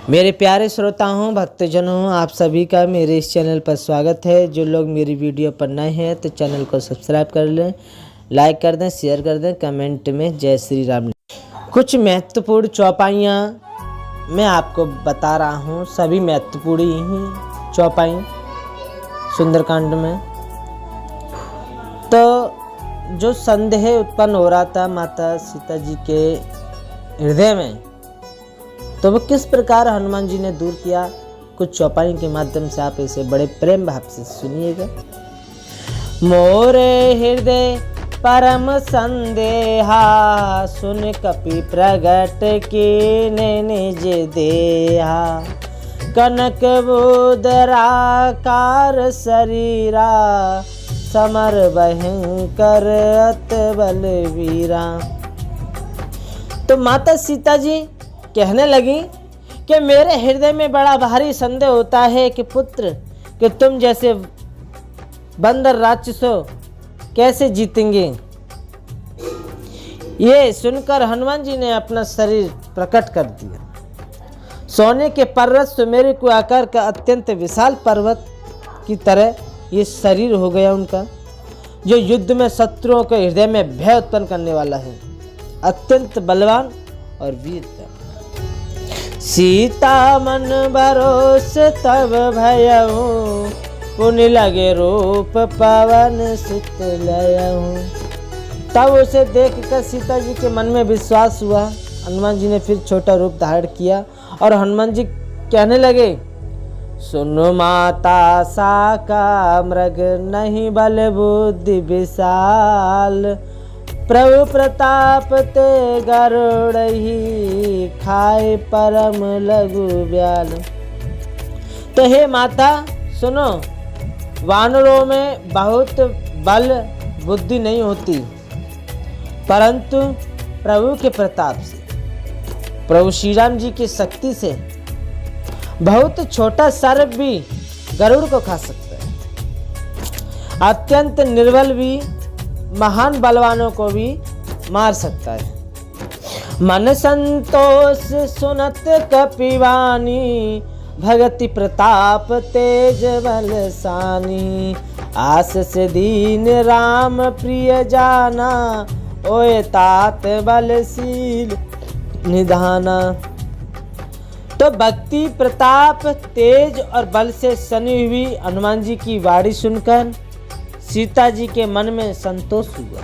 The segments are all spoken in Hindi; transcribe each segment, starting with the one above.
मेरे प्यारे श्रोताओं, भक्तजनों, आप सभी का मेरे इस चैनल पर स्वागत है। जो लोग मेरी वीडियो पर नए हैं तो चैनल को सब्सक्राइब कर लें, लाइक कर दें, शेयर कर दें, कमेंट में जय श्री राम। कुछ महत्वपूर्ण चौपाइयाँ मैं आपको बता रहा हूँ, सभी महत्वपूर्ण ही चौपाई सुंदरकांड में। तो जो संदेह उत्पन्न हो रहा था माता सीता जी के हृदय में, तो वो किस प्रकार हनुमान जी ने दूर किया, कुछ चौपाई के माध्यम से आप इसे बड़े प्रेम भाव से सुनिएगा। मोरे हृदय परम संदेहा, सुन कपि प्रगट कीने निज देहा। कनक बुदराकार शरीरा, समर भयंकर अत बलवीरा। तो माता सीता जी कहने लगी कि मेरे हृदय में बड़ा भारी संदेह होता है कि पुत्र, कि तुम जैसे बंदर राक्षसों कैसे जीतेंगे। ये सुनकर हनुमान जी ने अपना शरीर प्रकट कर दिया। सोने के पर्वत सुमेरु को आकार का अत्यंत विशाल पर्वत की तरह ये शरीर हो गया उनका, जो युद्ध में शत्रुओं के हृदय में भय उत्पन्न करने वाला है, अत्यंत बलवान और वीर था। सीता मन भरोस तब भयऊ, पुनि लगे रूप पवन सुत लयऊ। तब उसे देखकर सीता जी के मन में विश्वास हुआ। हनुमान जी ने फिर छोटा रूप धारण किया और हनुमान जी कहने लगे, सुनो माता साका मृग, नहीं बल बुद्धि विशाल। प्रभु प्रताप ते गरुड़ ही, खाए परम लघु ब्याल। तो हे माता सुनो, वानरों में बहुत बल बुद्धि नहीं होती, परंतु प्रभु के प्रताप से, प्रभु श्री राम जी की शक्ति से बहुत छोटा सर्प भी गरुड़ को खा सकता है। अत्यंत निर्बल भी महान बलवानों को भी मार सकता है। मन संतोष सुनत कपिवानी, भगति प्रताप तेज बलसानी। आस से दीन राम प्रिय जाना, ओए तात बलशील निधाना। तो भक्ति प्रताप तेज और बल से सनी हुई हनुमान जी की वाणी सुनकर सीता जी के मन में संतोष हुआ।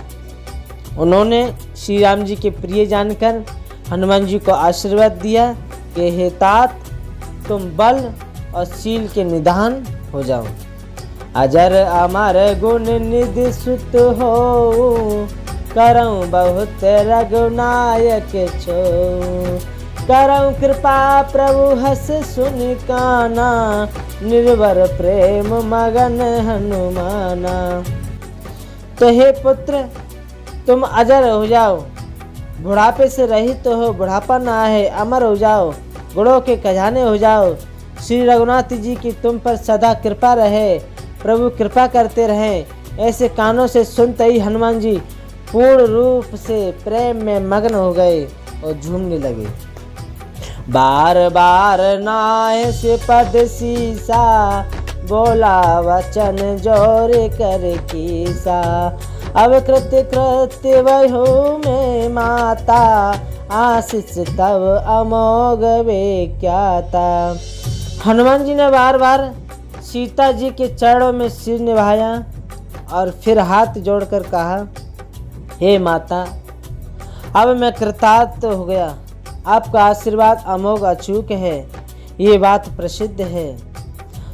उन्होंने श्री राम जी के प्रिय जानकर हनुमान जी को आशीर्वाद दिया कि हे तात, तुम बल और शील के निधान हो जाओ। अजर अमर गुण निधि सुत हो, करऊं बहुत रघुनायक छो। करऊं कृपा प्रभु हस सुन काना, निर्भर प्रेम मगन हनुमाना। तो हे पुत्र, तुम अजर हो जाओ, बुढ़ापे से रहित तो हो, बुढ़ापा ना है, अमर हो जाओ, गुणों के खजाने हो जाओ। श्री रघुनाथ जी की तुम पर सदा कृपा रहे, प्रभु कृपा करते रहें। ऐसे कानों से सुनते ही हनुमान जी पूर्ण रूप से प्रेम में मग्न हो गए और झूमने लगे। बार बार नाय से पद सीसा, बोला वचन जोर कर कीसा। अब कृत्य कृत्य वहो में माता, आशीष तब अमोघ विख्याता। हनुमान जी ने बार बार सीता जी के चरणों में सिर निभाया और फिर हाथ जोड़कर कहा, हे माता, अब मैं कृतार्थ हो गया। आपका आशीर्वाद अमोघ अचूक है, ये बात प्रसिद्ध है।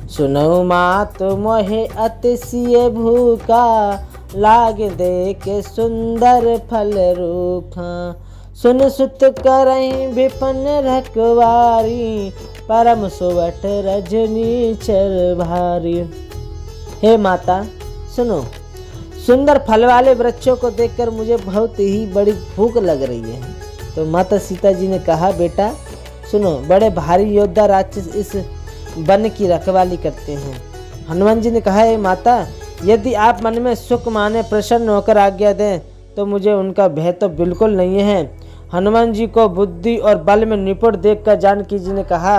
सुनो मात मोहे अतिशय भूखा, लाग देख सुंदर फल रूखा। सुन सुत करहीं विपन रखवारी, परम सुवट रजनी चर भारी। हे माता सुनो, सुंदर फल वाले वृक्षों को देखकर मुझे बहुत ही बड़ी भूख लग रही है। तो माता सीता जी ने कहा, बेटा सुनो, बड़े भारी योद्धा राक्षस इस वन की रखवाली करते हैं। हनुमान जी ने कहा, हे माता, यदि आप मन में सुख माने प्रसन्न होकर आज्ञा दें तो मुझे उनका भय तो बिल्कुल नहीं है। हनुमान जी को बुद्धि और बल में निपुण देखकर जानकी जी ने कहा,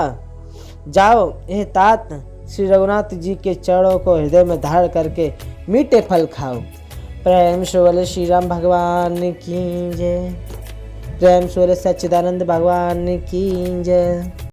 जाओ यह तात श्री रघुनाथ जी के चरणों को हृदय में धारण करके मीठे फल खाओ। प्रेम से बोले श्री राम भगवान की जय। प्रेम से बोले सच्चिदानंद भगवान की जय।